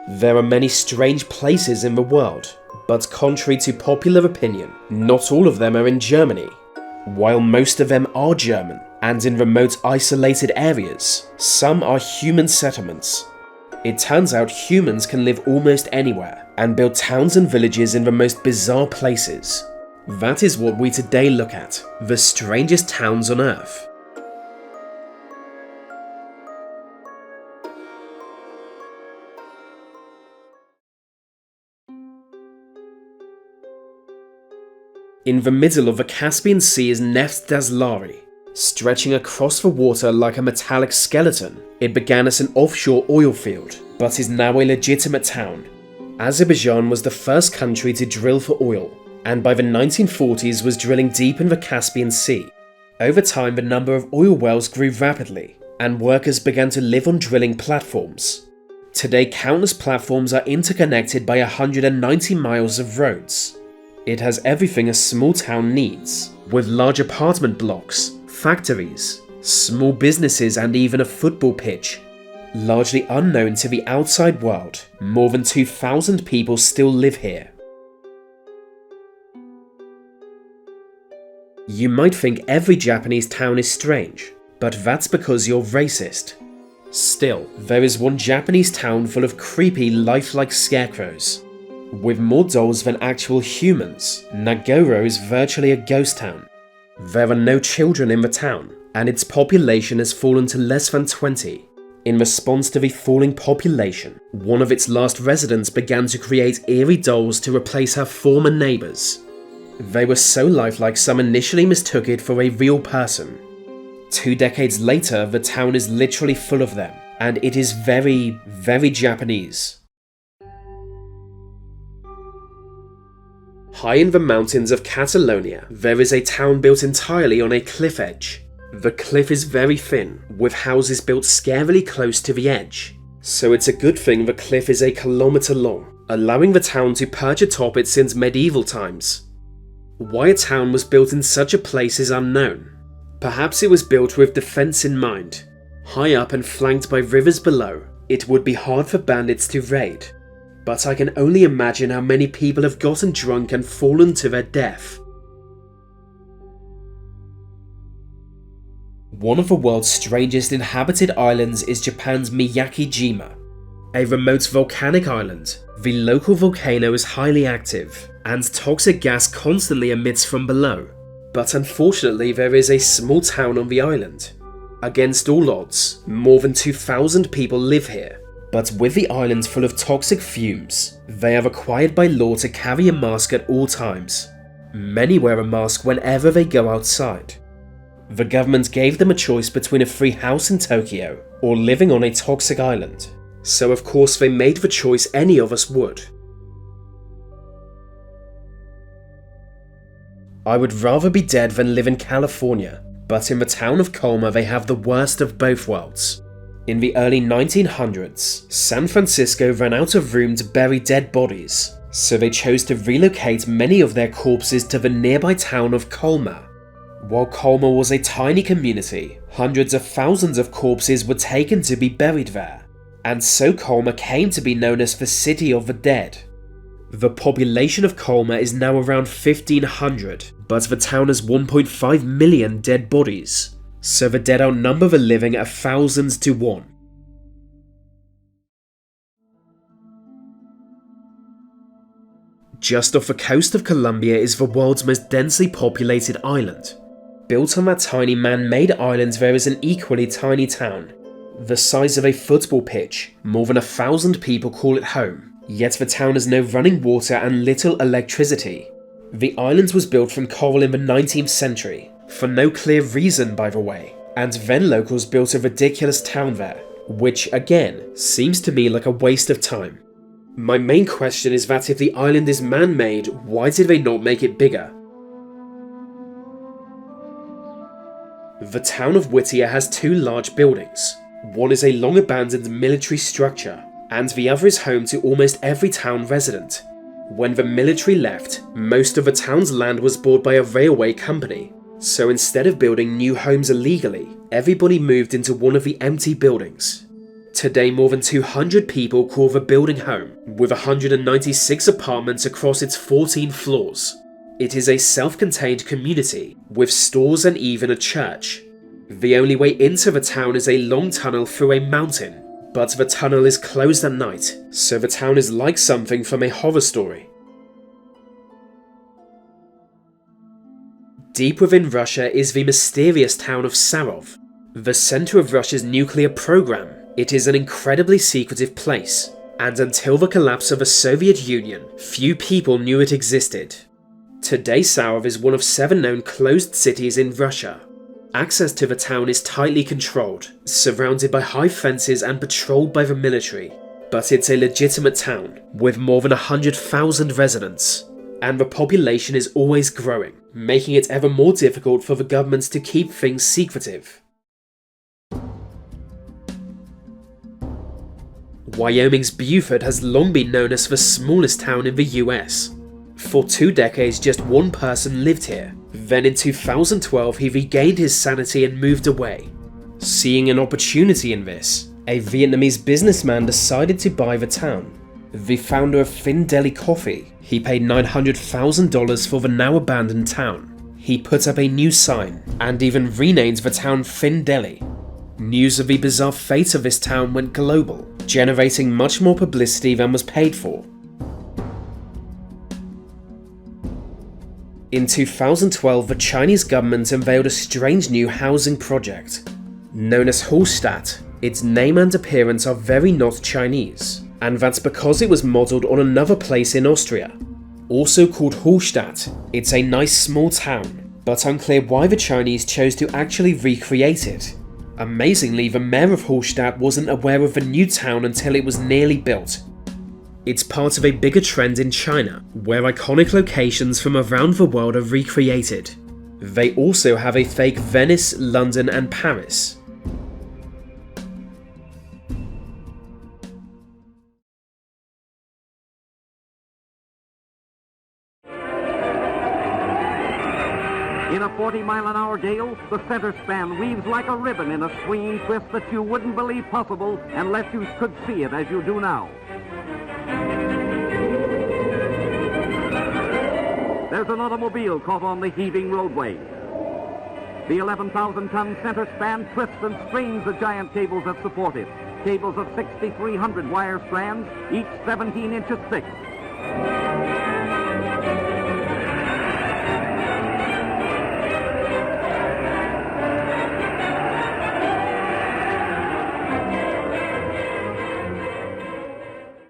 There are many strange places in the world, but contrary to popular opinion, not all of them are in Germany. While most of them are German and in remote isolated areas, some are human settlements. It turns out humans can live almost anywhere and build towns and villages in the most bizarre places. That is what we today look at, the strangest towns on Earth. In the middle of the Caspian Sea is Neft lari. Stretching across the water like a metallic skeleton, it began as an offshore oil field, but is now a legitimate town. Azerbaijan was the first country to drill for oil, and by the 1940s was drilling deep in the Caspian Sea. Over time, the number of oil wells grew rapidly, and workers began to live on drilling platforms. Today, countless platforms are interconnected by 190 miles of roads. It has everything a small town needs, with large apartment blocks, factories, small businesses and even a football pitch. Largely unknown to the outside world, more than 2,000 people still live here. You might think every Japanese town is strange, but that's because you're racist. Still, there is one Japanese town full of creepy, lifelike scarecrows. With more dolls than actual humans, Nagoro is virtually a ghost town. There are no children in the town, and its population has fallen to less than 20. In response to the falling population, one of its last residents began to create eerie dolls to replace her former neighbours. They were so lifelike some initially mistook it for a real person. 2 decades later, the town is literally full of them, and it is very, very Japanese. High in the mountains of Catalonia, there is a town built entirely on a cliff edge. The cliff is very thin, with houses built scarily close to the edge. So it's a good thing the cliff is a kilometre long, allowing the town to perch atop it since medieval times. Why a town was built in such a place is unknown. Perhaps it was built with defence in mind. High up and flanked by rivers below, it would be hard for bandits to raid. But I can only imagine how many people have gotten drunk and fallen to their death. One of the world's strangest inhabited islands is Japan's Miyagi-jima. A remote volcanic island, the local volcano is highly active, and toxic gas constantly emits from below. But unfortunately, there is a small town on the island. Against all odds, more than 2,000 people live here. But with the island full of toxic fumes, they are required by law to carry a mask at all times. Many wear a mask whenever they go outside. The government gave them a choice between a free house in Tokyo or living on a toxic island. So of course they made the choice any of us would. I would rather be dead than live in California, but in the town of Colma they have the worst of both worlds. In the early 1900s, San Francisco ran out of room to bury dead bodies, so they chose to relocate many of their corpses to the nearby town of Colma. While Colma was a tiny community, hundreds of thousands of corpses were taken to be buried there, and so Colma came to be known as the City of the Dead. The population of Colma is now around 1,500, but the town has 1.5 million dead bodies. So the dead outnumber the living 1,000 to 1. Just off the coast of Colombia is the world's most densely populated island. Built on that tiny man-made island there is an equally tiny town. The size of a football pitch, more than 1,000 people call it home, yet the town has no running water and little electricity. The island was built from coral in the 19th century. For no clear reason, by the way, and then locals built a ridiculous town there, which again seems to me like a waste of time. My main question is that if the island is man-made, why did they not make it bigger? The town of Whittier has 2 large buildings. One is a long-abandoned military structure, and the other is home to almost every town resident. When the military left, most of the town's land was bought by a railway company. So instead of building new homes illegally, everybody moved into one of the empty buildings. Today, more than 200 people call the building home, with 196 apartments across its 14 floors. It is a self-contained community, with stores and even a church. The only way into the town is a long tunnel through a mountain, but the tunnel is closed at night, so the town is like something from a horror story. Deep within Russia is the mysterious town of Saurov, the center of Russia's nuclear program. It is an incredibly secretive place, and until the collapse of the Soviet Union, few people knew it existed. Today, Saurov is one of 7 known closed cities in Russia. Access to the town is tightly controlled, surrounded by high fences and patrolled by the military. But it's a legitimate town, with more than 100,000 residents, and the population is always growing, making it ever more difficult for the governments to keep things secretive. Wyoming's Beaufort has long been known as the smallest town in the US. For 2 decades, just one person lived here. Then in 2012, he regained his sanity and moved away. Seeing an opportunity in this, a Vietnamese businessman decided to buy the town. The founder of Fin Deli Coffee, he paid $900,000 for the now abandoned town. He put up a new sign, and even renamed the town Fin Deli. News of the bizarre fate of this town went global, generating much more publicity than was paid for. In 2012, the Chinese government unveiled a strange new housing project. Known as Hulstadt, its name and appearance are very not Chinese, and that's because it was modelled on another place in Austria. Also called Hulstadt, it's a nice small town, but unclear why the Chinese chose to actually recreate it. Amazingly, the mayor of Hulstadt wasn't aware of the new town until it was nearly built. It's part of a bigger trend in China, where iconic locations from around the world are recreated. They also have a fake Venice, London, and Paris. In a 40-mile-an-hour gale, the center span weaves like a ribbon in a swinging twist that you wouldn't believe possible unless you could see it as you do now. There's an automobile caught on the heaving roadway. The 11,000-ton center span twists and strains the giant cables that support it. Cables of 6,300 wire strands, each 17 inches thick.